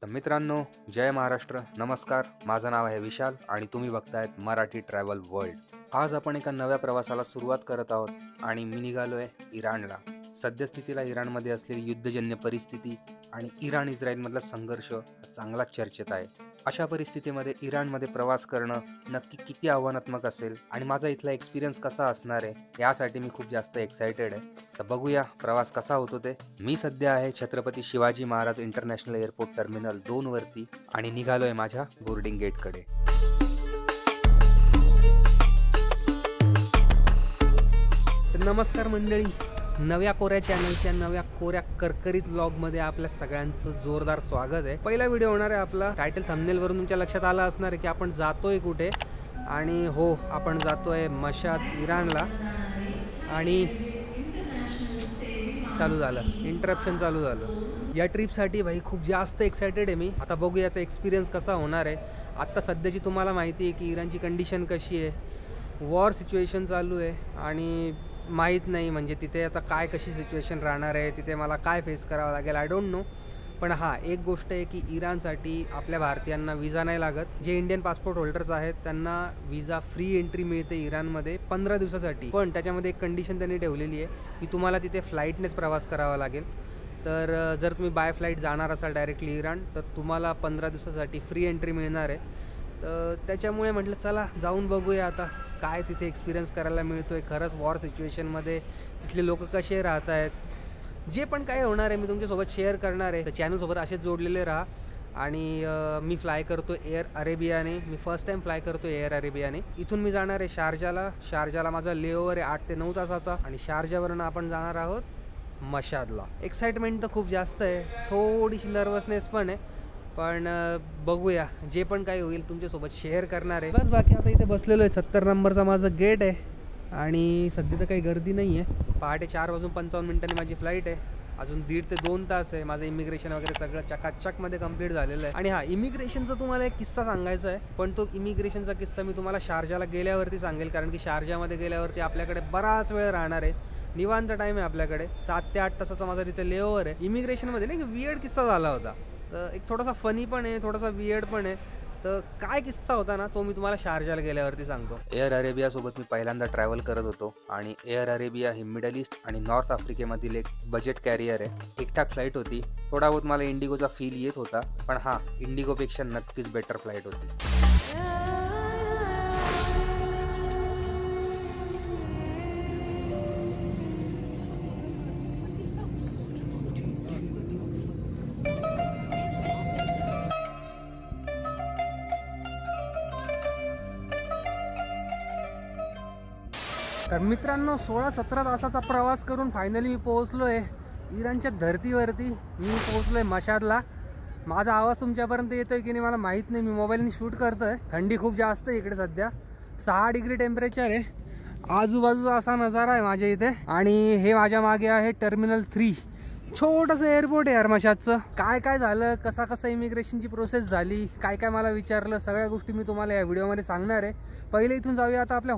तर मित्रांनो, जय महाराष्ट्र. नमस्कार. माझं नाव आहे विशाल आणि तुम्ही बघतायत मराठी ट्रॅव्हल वर्ल्ड. आज आपण एका नव्या प्रवासाला सुरुवात करत आहोत आणि मी निघालोय इराणला. सद्यस्थितीला इराणमध्ये असलेली युद्धजन्य परिस्थिती आणि इराण इस्रायलमधला संघर्ष चांगलाच चर्चेत आहे. अशा परिस्थितीमध्ये इराणमध्ये प्रवास करणं नक्की किती आव्हानात्मक असेल आणि माझा इथला एक्सपिरियन्स कसा असणार आहे यासाठी मी खूप जास्त एक्सायटेड आहे. तर बघूया प्रवास कसा होतो ते. मी सध्या आहे Chhatrapati Shivaji Maharaj international airport terminal 2 वरती आणि निघालोय माझ्या बोर्डिंग गेटकडे. नमस्कार मंडळी, नव्या कोऱ्या चॅनलच्या नव्या कोऱ्या करकरीत व्लॉगमध्ये आपल्या सगळ्यांचं जोरदार स्वागत आहे. पहिला व्हिडिओ होणार आहे आपला. टायटल थंबनेल वरून तुमच्या लक्षात आलं असणार आहे की आपण जातोय कुठे. आणि हो, आपण जातोय मशाद इराणला. आणि चालू झालं, इंटरप्शन चालू झालं. या ट्रिपसाठी भाई खूप जास्त एक्सायटेड आहे मी. आता बघू याचा एक्सपिरियन्स कसा होणार आहे. आत्ता सध्याची तुम्हाला माहिती आहे की इराणची कंडिशन कशी आहे. वॉर सिच्युएशन चालू आहे आणि माहीत नाही म्हणजे तिथे आता काय कशी सिच्युएशन राहणार आहे, तिथे मला काय फेस करावं लागेल, आय डोंट नो. पण हां, एक गोष्ट आहे की इराणसाठी आपल्या भारतीयांना विजा नाही लागत. जे इंडियन पासपोर्ट होल्डर्स आहेत त्यांना विजा फ्री एंट्री मिळते इराणमध्ये 15 दिवसासाठी. पण त्याच्यामध्ये एक कंडिशन त्यांनी ठेवलेली आहे की तुम्हाला तिथे फ्लाईटनेच प्रवास करावा लागेल. तर जर तुम्ही बाय फ्लाईट जाणार असाल डायरेक्टली इराण तर तुम्हाला 15 दिवसासाठी फ्री एंट्री मिळणार आहे. तर त्याच्यामुळे म्हटलं चला जाऊन बघूया आता काय तिथे एक्सपिरियन्स करायला मिळतो आहे. खरंच वॉर सिच्युएशनमध्ये तिथले लोक कसे राहत आहेत, जे पण काय होणार आहे मी तुमच्यासोबत शेअर करणार आहे. तर चॅनलसोबत असेच जोडलेले राहा. आणि मी फ्लाय करतो एअर अरेबियाने. मी फर्स्ट टाईम फ्लाय करतो एअर अरेबियाने. इथून मी जाणार आहे शारजाला माझा लेओव्हर आहे 8 ते 9 तासाचा. आणि शारजावरून आपण जाणार आहोत मशादला. एक्साइटमेंट तर खूप जास्त आहे, थोडीशी नर्वसनेस पण आहे. पण बघूया, जे पण काही होईल तुमच्यासोबत शेअर करणार आहे. बस बाकी आता इथे बसलेलो आहे. 70 नंबरचा माझं गेट आहे आणि सध्या तर काही गर्दी नाही आहे. पहाटे 4:55 माझी फ्लाईट आहे. अजून 1.5 ते 2 तास आहे. माझं इमिग्रेशन वगैरे सगळं चकाचकमध्ये कंप्लीट झालेलं आहे. आणि हां, इमिग्रेशनचा तुम्हाला एक किस्सा सांगायचा आहे. पण तो इमिग्रेशनचा किस्सा मी तुम्हाला शारजाला गेल्यावरती सांगेल. कारण की शारजामध्ये गेल्यावरती आपल्याकडे बराच वेळ राहणार आहे. निवांत टाईम आहे आपल्याकडे. 7 ते 8 तासाचा माझा तिथे लेओव्हर आहे. इमिग्रेशनमध्ये नाही, वियर्ड किस्सा झाला होता. तर एक थोडासा फनी पण आहे, थोडासा वियर्ड पण आहे. तर काय किस्सा होता ना, तो मी तुम्हाला शारजाला गेल्यावरती सांगतो. एअर अरेबियासोबत मी पहिल्यांदा ट्रॅव्हल करत होतो. आणि एअर अरेबिया ही मिडल ईस्ट आणि नॉर्थ आफ्रिकेमधील एक बजेट कॅरियर आहे. ठीकठाक फ्लाईट होती. थोडा बहुत मला इंडिगोचा फील येत होता. पण हां, इंडिगोपेक्षा नक्कीच बेटर फ्लाईट होती. तर मित्रांनो, 16-17 तासाचा प्रवास करून फायनली मी पोहोचलो आहे इराणच्या धर्तीवरती. मी पोहोचलो आहे मशादला. माझा आवाज तुमच्यापर्यंत येतोय की नाही मला माहीत नाही. मी मोबाईलने शूट करतो आहे. थंडी खूप जास्त आहे इकडे सध्या. 6 डिग्री टेम्परेचर आहे. आजूबाजूचा असा नजारा आहे माझ्या इथे. आणि हे माझ्या मागे आहे टर्मिनल 3. छोटंसं एअरपोर्ट आहे यार मशादचं. काय काय झालं, कसा इमिग्रेशनची प्रोसेस झाली, काय काय मला विचारलं, सगळ्या गोष्टी मी तुम्हाला या व्हिडिओमध्ये सांगणार आहे. पहिले इथून जाऊया आता आपल्या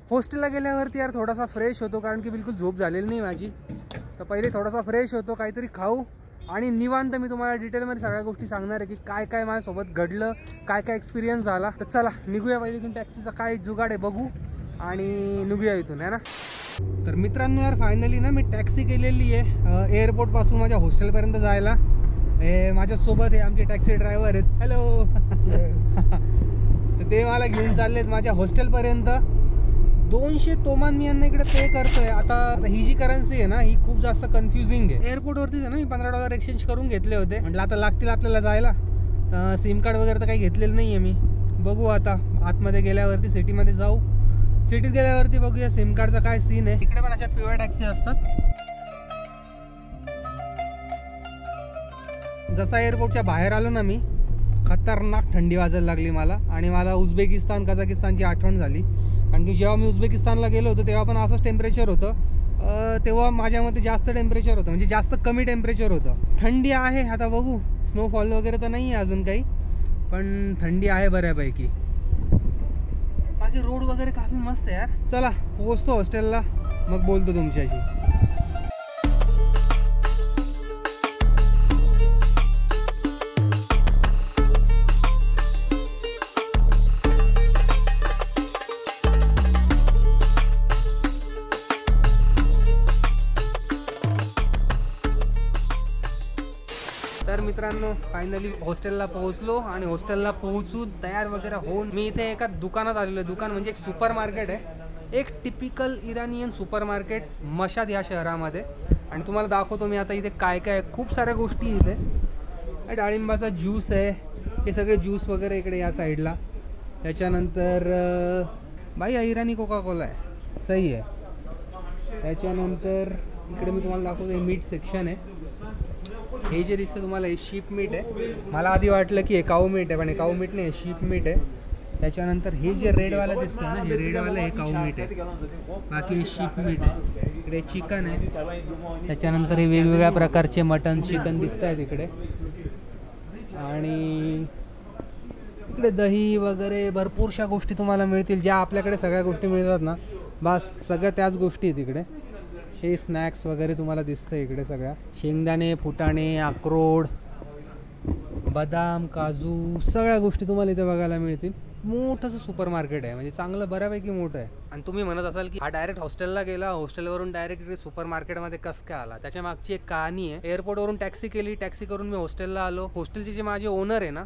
हॉस्टेलला गेल्यावरती यार थोडासा फ्रेश होतो. कारण की बिलकुल झोप झालेली नाही माझी. तर पहिले थोडासा फ्रेश होतो, काहीतरी खाऊ आणि निवांत मी तुम्हाला डिटेलमध्ये सगळ्या गोष्टी सांगणार आहे की काय काय माझ्यासोबत घडलं, काय काय एक्सपिरियन्स झाला. तर चला निघूया. पहिले इथून टॅक्सीचा काय जुगाड आहे बघू आणि निघूया इथून, है ना. तर मित्रांनो यार, फायनली ना मी टॅक्सी केलेली आहे एअरपोर्टपासून माझ्या हॉस्टेलपर्यंत जायला. हे माझ्यासोबत हे आमचे टॅक्सी ड्रायव्हर आहेत. हॅलो. तर ते मला घेऊन चाललेत माझ्या हॉस्टेलपर्यंत. 200 तोमान मी यांना इकडे पे करतोय. आता ही जी करन्सी आहे ना, ही खूप जास्त कन्फ्युजिंग आहे. एअरपोर्टवरतीच आहे ना, मी $15 एक्सचेंज करून घेतले होते. म्हटलं आता लागतील आपल्याला जायला. सिम कार्ड वगैरे तर काही घेतलेलं नाही आहे मी. बघू आता आतमध्ये गेल्यावरती, सिटीमध्ये जाऊ. सिटीत गेल्यावरती बघूया सिम कार्डचा काय सीन आहे. इकडे पण अशा पिवळ्या टॅक्सी असतात. जसा एअरपोर्टच्या बाहेर आलो ना मी, खतरनाक थंडी वाजायला लागली मला. आणि मला उझबेकिस्तान कझाकिस्तानची आठवण झाली. कारण की जेव्हा मी उझबेकिस्तानला गेलो होतो तेव्हा पण असंच टेम्परेचर होतं. तेव्हा माझ्या मते जास्त टेम्परेचर होतं, म्हणजे जास्त कमी टेम्परेचर होतं. थंडी आहे, आता बघू. स्नोफॉल वगैरे तर नाही आहे अजून काही, पण थंडी आहे बऱ्यापैकी. बाकी रोड वगैरे काफी मस्त आहे यार. चला पोहोचतो हॉस्टेलला, मग बोलतो तुमच्याशी. मित्रांनो, फायनली हॉस्टेलला पोहोचलो आणि हॉस्टेलला पोहोचून तयार वगैरे होऊन मी इथे एका दुकानात आलेलो आहे. दुकान म्हणजे एक सुपर मार्केट आहे, एक टिपिकल इराणियन सुपर मार्केट मशाद ह्या शहरामध्ये. आणि तुम्हाला दाखवतो मी आता इथे काय काय आहे. खूप साऱ्या गोष्टी इथे. डाळिंबाचा ज्यूस आहे, हे सगळे ज्यूस वगैरे इकडे या साईडला. त्याच्यानंतर बाई हा इराणी कोका कोला आहे, सही आहे. त्याच्यानंतर इकडे मी तुम्हाला दाखवतो, हे मीट सेक्शन आहे. हे जे दिसतं तुम्हाला हे शीप मीट आहे. मला आधी वाटलं की हे काऊ मीट आहे, पण हे काऊ मीट नाही, शीप मीट आहे. त्याच्यानंतर हे जे रेडवालं दिसतं ना, हे रेडवालं हे काऊ मीट आहे, बाकी हे शीप मीट आहे. इकडे चिकन आहे. त्याच्यानंतर हे वेगवेगळ्या प्रकारचे मटन चिकन दिसत आहेत इकडे. आणि इकडे दही वगैरे भरपूरशा गोष्टी तुम्हाला मिळतील, ज्या आपल्याकडे सगळ्या गोष्टी मिळतात ना, बस सगळ्या त्याच गोष्टी आहेत इकडे. हे स्नॅक्स वगैरे तुम्हाला दिसतं इकडे, सगळ्या शेंगदाणे, फुटाणे, अक्रोड, बदाम, काजू, सगळ्या गोष्टी तुम्हाला इथे बघायला मिळतील. मोठंसं सुपर मार्केट आहे, म्हणजे चांगलं बऱ्यापैकी मोठं आहे. आणि तुम्ही म्हणत असाल की हा डायरेक्ट हॉस्टेलला गेला, हॉस्टेलवरून डायरेक्ट इकडे सुपर मार्केटमध्ये कसं काय आला. त्याच्या मागची एक कहाणी आहे. एअरपोर्टवरून टॅक्सी केली, टॅक्सी करून मी हॉस्टेलला आलो. हॉस्टेलचे जे माझे ओनर आहे ना,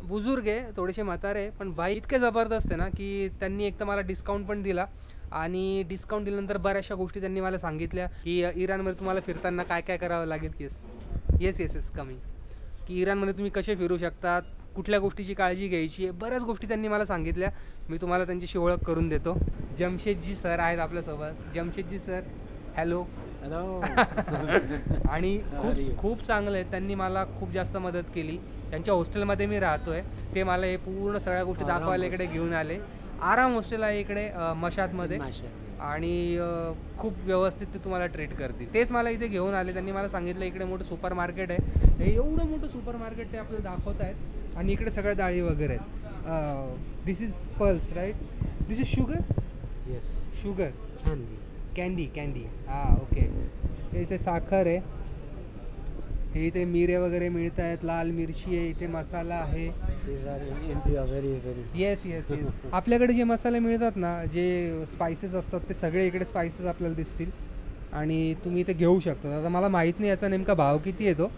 बुजुर्ग आहे, थोडेसे म्हातारे, पण भाई इतके जबरदस्त आहे ना की त्यांनी एक तर मला डिस्काउंट पण दिला. आणि डिस्काउंट दिल्यानंतर बऱ्याचशा गोष्टी त्यांनी मला सांगितल्या की इराणमध्ये तुम्हाला फिरताना काय काय करावं लागेल. येस कमी की इराणमध्ये तुम्ही कसे फिरू शकतात, कुठल्या गोष्टीची काळजी घ्यायची आहे, बऱ्याच गोष्टी त्यांनी मला सांगितल्या. मी तुम्हाला त्यांच्याशी ओळख करून देतो. जमशेदजी सर आहेत आपल्यासोबत. Jamshedji sir, hello. आणि खूप चांगले आहेत. त्यांनी मला खूप जास्त मदत केली. त्यांच्या हॉस्टेलमध्ये मी राहतो आहे, ते मला हे पूर्ण सगळ्या गोष्टी दाखवायला इकडे घेऊन आले. आराम हॉस्टेल आहे इकडे मशादमध्ये, आणि खूप व्यवस्थित ते तुम्हाला ट्रीट करतील. तेच मला इथे घेऊन आले. त्यांनी मला सांगितलं इकडे मोठं सुपर मार्केट आहे, हे एवढं मोठं सुपर मार्केट ते आपल्याला दाखवत आहेत. आणि इकडे सगळ्या डाळी वगैरे आहेत. This is pulse right, this is sugar. Yes, sugar, candy. हां, ओके. इथे साखर आहे, हे इथे मिरे वगैरे मिळत आहेत, लाल मिरची आहे, इथे मसाला आहे. येस. आपल्याकडे जे मसाले मिळतात ना, जे स्पायसेस असतात, ते सगळे इकडे स्पायसेस आपल्याला दिसतील आणि तुम्ही इथे घेऊ शकता. आता मला माहीत नाही याचा नेमका भाव किती येतो,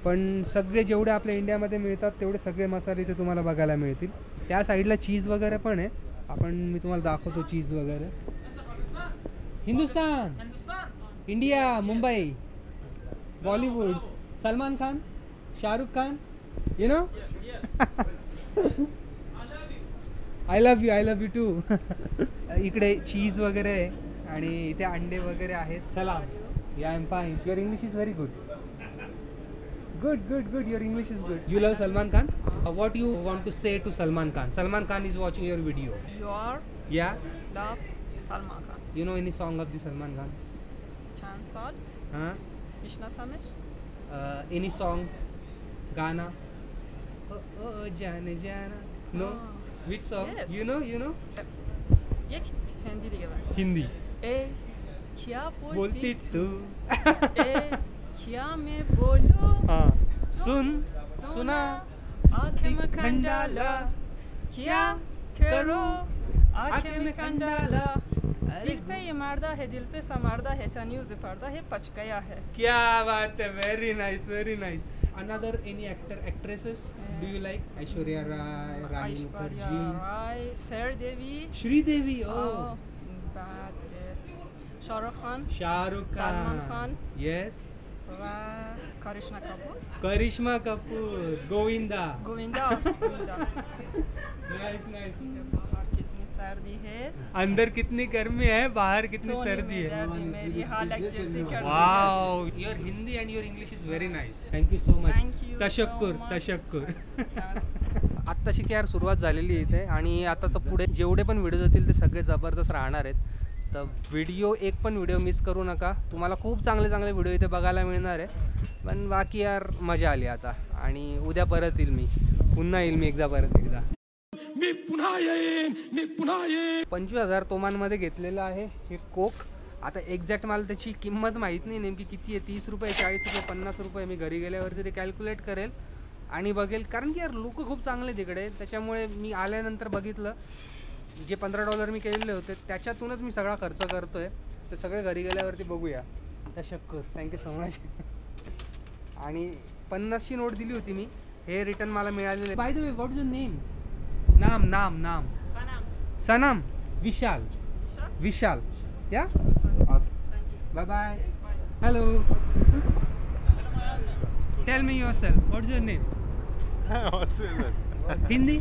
पण सगळे जेवढे आपल्या इंडियामध्ये मिळतात तेवढे सगळे मसाले इथे तुम्हाला बघायला मिळतील. त्या साईडला चीज वगैरे पण आहे, मी तुम्हाला दाखवतो चीज वगैरे. Hindustan, India, Mumbai, Bollywood, Salman Khan, Shahrukh Khan, you know. I love you too. इकडे चीज वगैरे आहे आणि इथे अंडे वगैरे आहेत. सलाम. या, I am fine. Your English is very good. Your English is good. You love Salman Khan? What you want to say to Salman Khan? Salman Khan is watching your video. Yeah? Love Salman Khan. You know any song of the Salman Khan? چند سال میشناسمش. Any song? Gana? Oh jana jana. No? Which song? Yes. You know? یک هندی دیگه بگو. Hindi. ای کیا Bolti بولتی tu. ای کیا میں بولو Suna. آنکھیں کندالا کیا کرو آنکھیں کندالا دل पे ये मर्दा है दिल पे समर्दा है चन्यूज़ पर्दा है पचकया है. क्या बात है, very nice. Another any actresses do you like? Aishwarya Rai, Rani Aishwarya Mukherjee, Rai, Sridevi, Sridevi. بعد Shahrukh Khan, Shahrukh Khan, Salman Khan. Yes. و کاریشنا کپور. Karishma Kapoor, Govinda. Govinda. Nice. बाहर कितनी सर्दी है, अंदर कितनी गर्मी है, बाहर कितनी सर्दी है. मेरी हालत जैसे कर दी है. Wow, your Hindi and your English is very nice. Thank you so much. Thank you तशक्कुर. Yes. आत्ताशी काय सुरुवात झालेली आहे इथे, आणि आता तर पुढे जेवढे पण व्हिडिओज येतील ते सगळे जबरदस्त राहणार आहेत. तर एक पण व्हिडिओ मिस करू नका. तुम्हाला खूप चांगले व्हिडिओ इथे बघायला मिळणार आहे. पण बाकी यार मजा आली आता, आणि उद्या परत येईल मी, पुन्हा येईल मी एकदा. मी पुन्हा येईन. 25,000 तोमांमध्ये घेतलेलं आहे हे कोक. आता एक्झॅक्ट मला त्याची किंमत माहीत नाही नेमकी किती आहे, 30 रुपये, 40 रुपये, 50 रुपये. मी घरी गेल्यावरती ते कॅल्क्युलेट करेल आणि बघेल, कारण की यार लोक खूप चांगले तिकडे. त्याच्यामुळे मी आल्यानंतर बघितलं, जे $15 मी केलेले होते त्याच्यातूनच मी सगळा खर्च करतोय. ते सगळे घरी गेल्यावरती बघूया. तशक्कुर, थँक्यू सो मच. आणि 50ची नोट दिली होती मी, हे रिटर्न मला मिळालेले. By the way what is your name? नाम नाम नाम सनम. विशाल. विशाल या. Bye bye. Hello. Tell me yourself, what is your name? Hindi,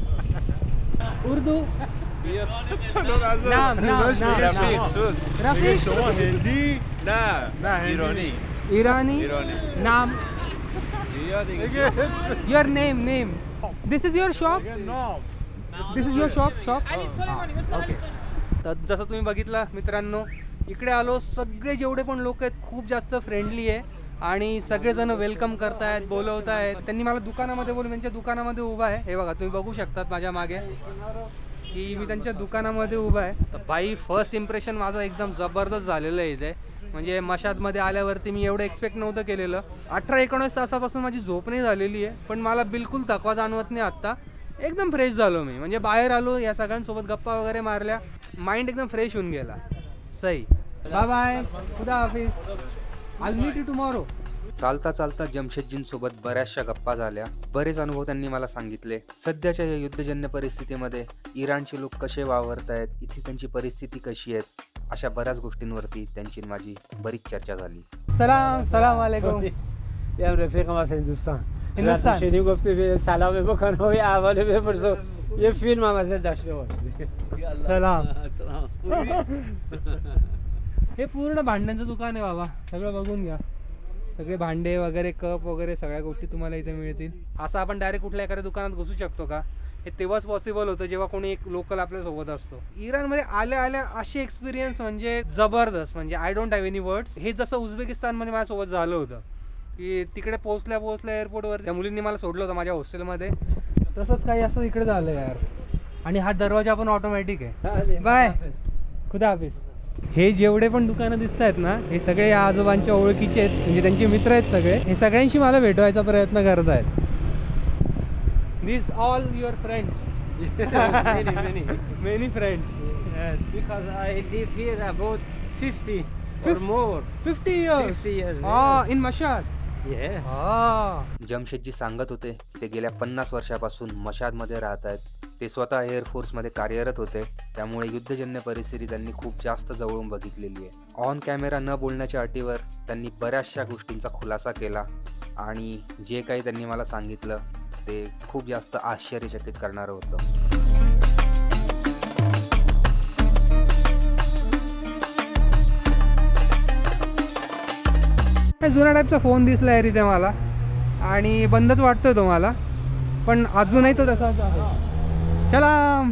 Urdu, नाम नाम नाम. रफीक. ईरानी नाम. Your name. This is your shop? This is your shop? तर जसं तुम्ही बघितलं मित्रांनो, इकडे आलो, सगळे जेवढे पण लोक आहेत खूप जास्त फ्रेंडली आहे आणि सगळेजण वेलकम करतायत, बोलवत आहेत. त्यांनी मला दुकानामध्ये बोलून, त्यांच्या दुकानामध्ये उभा आहे. हे बघा तुम्ही बघू शकतात माझ्या मागे की मी त्यांच्या दुकानामध्ये उभा आहे. तर बाई फर्स्ट इम्प्रेशन माझं एकदम जबरदस्त झालेलं आहे इथे. म्हणजे मशादमध्ये आल्यावरती मी एवढं एक्सपेक्ट नव्हतं केलेलं. 18-19 तासापासून माझी झोप नाही झालेली आहे, पण मला बिलकुल थकवा जाणवत नाही आत्ता. एकदम फ्रेश झालो मी. म्हणजे बाहेर आलो, या सगळ्यांसोबत गप्पा वगैरे मारल्या, माइंड एकदम फ्रेश होऊन गेला. सही. Bye bye. खुदा हाफिज. I will meet you tomorrow. चालता चालता जमशेदजींसोबत बऱ्याचशा गप्पा झाल्या. बरेच अनुभव त्यांनी मला सांगितले. सध्याच्या या युद्धजन्य परिस्थितीमध्ये इराणचे लोक कसे वावरत आहेत, इथली त्यांची परिस्थिती कशी आहे, अशा बऱ्याच गोष्टींवरती त्यांची माझी बरीच चर्चा झाली. सलाम अलैकुम. या रफिक हमास हिंदुस्तान. हिंदुस्तान. گفته سلام بکنم و اول بپرسم یه فیلم هم ازت داشته باشی. सलाम. हे पूर्ण भांड्यांचं दुकान आहे बाबा, सगळं बघून घ्या. सगळे भांडे वगैरे, कप वगैरे सगळ्या गोष्टी तुम्हाला इथे मिळतील. असं आपण डायरेक्ट कुठल्या एखाद्या दुकानात घुसू शकतो का? हे तेव्हाच पॉसिबल होतं जेव्हा कोणी एक लोकल आपल्यासोबत असतो. इराणमध्ये आल्या आल्या अशी एक्सपिरियन्स म्हणजे जबरदस्त. म्हणजे I don't have any words. हे जसं उझबेकिस्तानमध्ये माझ्यासोबत झालं होतं की तिकडे पोहोचल्या एअरपोर्टवर त्या मुलींनी मला सोडलं होतं माझ्या हॉस्टेलमध्ये, तसंच काही असं इकडे झालं यार. आणि हा दरवाजा पण ऑटोमॅटिक आहे. बाय. खुदा हाफिज. हे जेवढे पण दुकानं दिसत आहेत ना, हे सगळे या आजोबांच्या ओळखीचे आहेत, म्हणजे त्यांचे मित्र आहेत सगळे. हे सगळ्यांशी मला भेटवायचा प्रयत्न करत आहेत. These all your friends. many friends. Yes. Because I live here about 50 or more. 50 years. 50 years. In Mashhad. Yes. Jamshedji सांगत होते की ते गेल्या 50 वर्षापासून मशादमध्ये राहत आहेत. ते स्वतः एअरफोर्समध्ये कार्यरत होते, त्यामुळे युद्धजन्य परिस्थिती त्यांनी खूप जास्त जवळून बघितलेली आहे. ऑन कॅमेरा न बोलण्याच्या अटीवर त्यांनी बऱ्याचशा गोष्टींचा खुलासा केला आणि जे काही त्यांनी मला सांगितलं ते खूप जास्त आश्चर्यचकित करणारं होतं. जुना टाईपचा फोन दिसला आहे इथे मला आणि बंदच वाटतोय तो मला, पण अजूनही तो तसाच आहे. चला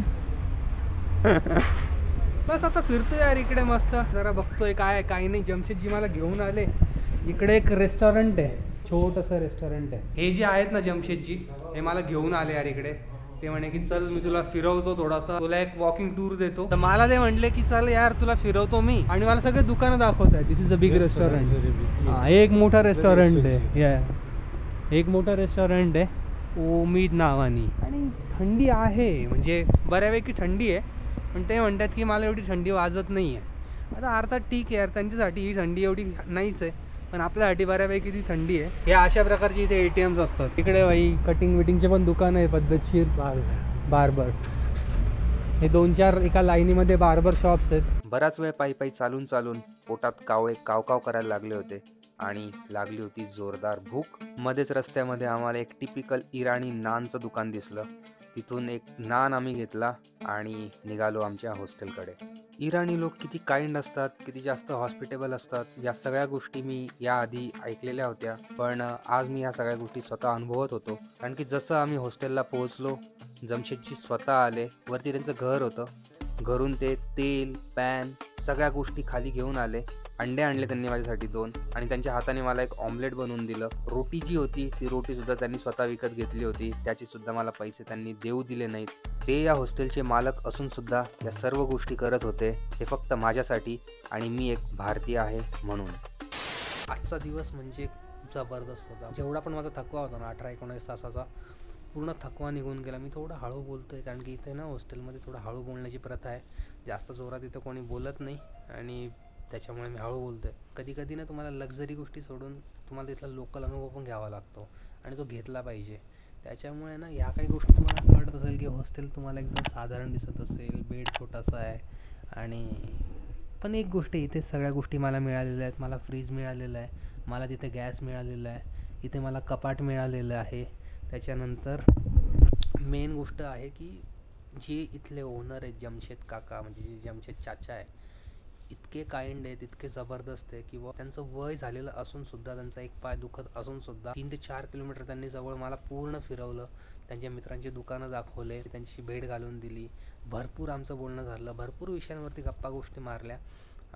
बस आता फिरतोय यार इकडे मस्त, जरा बघतोय काय काही नाही. जमशेदजी मला घेऊन आले. इकडे एक रेस्टॉरंट आहे, छोटंसं रेस्टॉरंट आहे. हे जे आहेत ना जमशेदजी, हे मला घेऊन आले यार इकडे. ते म्हणे की चल मी तुला फिरवतो, थोडासा तुला एक वॉकिंग टूर देतो. तर मला ते म्हटले की चल यार तुला फिरवतो मी, आणि मला सगळे दुकानं दाखवत आहे. दिस इज अ बिग रेस्टॉरंट. एक मोठा रेस्टॉरंट आहे, एक मोठा रेस्टॉरंट आहे उम्मीद नावानी. आणि थंडी आहे, म्हणजे बऱ्यापैकी थंडी आहे, पण ते म्हणतात की मला एवढी थंडी वाजत नाही आहे. आता अर्थात ठीक आहे यार, त्यांच्यासाठी ही थंडी एवढी नाहीच आहे, पण आपल्यासाठी बऱ्यापैकी ती थंडी आहे. हे अशा प्रकारचे इथे ATMs असतात. तिकडे बाई कटिंग विटिंगचे पण दुकान आहे, पद्धतशीर. बार्बर. हे 2-4 एका लाईनीमध्ये बार्बर शॉप्स आहेत. बराच वेळ पायी चालून चालून पोटात कावळे काव करायला लागले होते आणि लागली होती जोरदार भूक. मध्येच रस्त्यामध्ये आम्हाला एक टिपिकल इराणी नानचं दुकान दिसलं. तिथून एक नान आम्ही घेतला आणि निघालो आमच्या हॉस्टेलकडे. इराणी लोक किती काइंड असतात, किती जास्त हॉस्पिटेबल असतात, या सगळ्या गोष्टी मी याआधी ऐकलेल्या होत्या, पण आज मी ह्या सगळ्या गोष्टी स्वतः अनुभवत होतो. कारण की जसं आम्ही हॉस्टेलला पोहोचलो, जमशेदजी स्वतः आले. वरती त्यांचं घर होतं. घरून ते तेल, पॅन, सगळ्या गोष्टी खाली घेऊन आले. अंडे आणले त्यांनी माझ्यासाठी 2, आणि त्यांच्या हाताने मला एक ऑमलेट बनवून दिलं. रोटी जी होती ती रोटीसुद्धा त्यांनी स्वतः विकत घेतली होती, त्याची सुद्धा मला पैसे त्यांनी देऊ दिले नाहीत. ते या हॉस्टेलचे मालक असून सुद्धा या सर्व गोष्टी करत होते, हे फक्त माझ्यासाठी, आणि मी एक भारतीय आहे म्हणून. आजचा दिवस म्हणजे जबरदस्त होता. जेवढा पण माझा थकवा होता ना 18-19 तासाचा, पूर्ण थकवा निघून गेला. मी थोडं हळू बोलतोय कारण की इथे ना हॉस्टेलमध्ये थोडं हळू बोलण्याची प्रथा आहे. जास्त जोरात इथं कोणी बोलत नाही आणि त्याच्यामुळे मी हळू बोलतो आहे. कधी कधी ना तुम्हाला लक्झरी गोष्टी सोडून तुम्हाला तिथला लोकल अनुभव पण घ्यावा लागतो आणि तो घेतला पाहिजे. त्याच्यामुळे ना या काही गोष्टी तुम्हाला असं वाटत असेल की हॉस्टेल तुम्हाला एकदम साधारण दिसत असेल, बेड छोटासा आहे आणि पण एक गोष्ट इथे सगळ्या गोष्टी मला मिळालेल्या आहेत. मला फ्रीज मिळालेला आहे, मला तिथे गॅस मिळालेला आहे, इथे मला कपाट मिळालेलं आहे. त्याच्यानंतर मेन गोष्ट आहे की जे इथले ओनर आहेत जमशेद काका, म्हणजे जे जमशेद चाचा आहे, इतके काइंड आहेत, इतके जबरदस्त आहे किंवा त्यांचं वय झालेलं असूनसुद्धा, त्यांचा एक पाय दुखत असूनसुद्धा 3 ते 4 किलोमीटर त्यांनी जवळ मला पूर्ण फिरवलं. त्यांच्या मित्रांची दुकानं दाखवले, त्यांची भेट घालून दिली, भरपूर आमचं बोलणं झालं, भरपूर विषयांवरती गप्पा गोष्टी मारल्या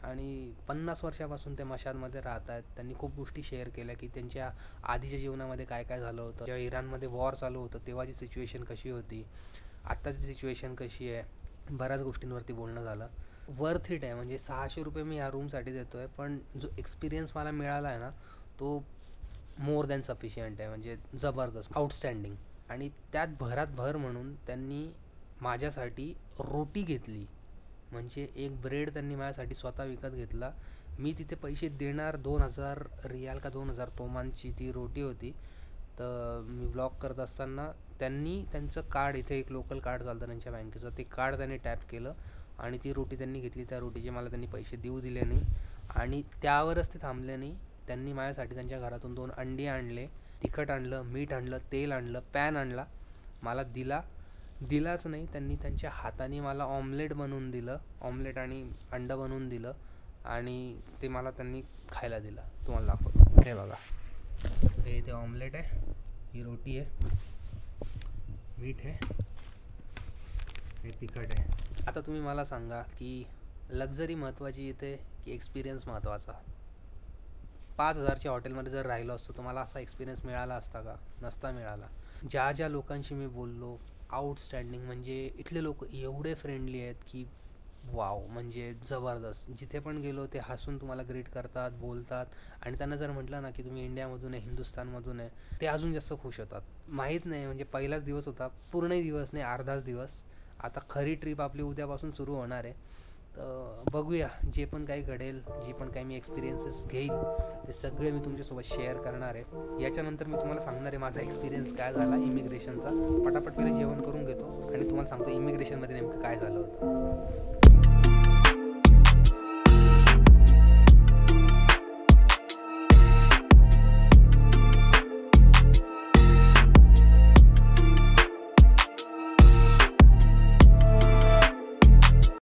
आणि 50 वर्षापासून ते मशादमध्ये राहत आहेत. त्यांनी खूप गोष्टी शेअर केल्या की त्यांच्या आधीच्या जीवनामध्ये काय काय झालं होतं, जेव्हा इराणमध्ये वॉर चालू होतं तेव्हाची सिच्युएशन कशी होती, आत्ताची सिच्युएशन कशी आहे, बऱ्याच गोष्टींवरती बोलणं झालं. वर्थ इट आहे. म्हणजे 600 रुपये मी ह्या रूमसाठी देतो आहे, पण जो एक्सपिरियन्स मला मिळाला आहे ना तो मोर दॅन सफिशियंट आहे. म्हणजे जबरदस्त, आउटस्टँडिंग. आणि त्यात भरात भर म्हणून त्यांनी माझ्यासाठी रोटी घेतली. म्हणजे एक ब्रेड त्यांनी माझ्यासाठी स्वतः विकत घेतला. मी तिथे पैसे देणार 2000 रियाल का 2000 तोमांची ती रोटी होती. तर मी व्लॉग करत असताना त्यांनी त्यांचं कार्ड, इथे एक लोकल कार्ड चालतं त्यांच्या बँकेचं, ते कार्ड त्यांनी टॅप केलं आणि ती रोटी त्यांनी घेतली. त्या रोटीचे मला त्यांनी पैसे देऊ दिले नाही आणि त्यावरच ते थांबले नाही. त्यांनी माझ्यासाठी त्यांच्या घरातून 2 अंडी आणले, तिखट आणलं, मीठ आणलं, तेल आणलं, पॅन आणला, मला दिलाच नाही. त्यांनी त्यांच्या हाताने मला ऑमलेट बनवून दिलं, ऑमलेट आणि अंडं बनवून दिलं आणि ते मला त्यांनी खायला दिलं. तुम्हाला दाखवतो, हे बघा, हे इथे ऑमलेट आहे, ही रोटी आहे, मीठ आहे, हे तिखट आहे. आता तुम्ही मला सांगा की लक्झरी महत्त्वाची इथे की एक्सपिरियन्स महत्त्वाचा? 5000च्या हॉटेलमध्ये जर राहिलो असतो तर मला असा एक्सपिरियन्स मिळाला असता का? नसता मिळाला. ज्या लोकांशी मी बोललो, आउटस्टँडिंग. म्हणजे इथले लोक एवढे फ्रेंडली आहेत की वाव, म्हणजे जबरदस्त. जिथे पण गेलो ते हसून तुम्हाला ग्रीट करतात, बोलतात आणि त्यांना जर म्हटलं ना की तुम्ही इंडियामधून आहे, हिंदुस्थानमधून आहे, ते अजून जास्त खुश होतात. माहीत नाही, म्हणजे पहिलाच दिवस होता, पूर्ण दिवस नाही, अर्धाच दिवस. आता खरी ट्रिप आपली उद्यापासून सुरू होणार आहे. तर बघूया, जे पण काही घडेल, जे पण काही मी एक्सपिरियन्सेस घेईल ते सगळे मी तुमच्यासोबत शेअर करणार आहे. याच्यानंतर मी तुम्हाला सांगणार आहे माझा एक्सपिरियन्स काय झाला इमिग्रेशनचा. पटापट पहिले जेवण करून घेतो आणि तुम्हाला सांगतो इमिग्रेशनमध्ये नेमकं काय झालं होतं.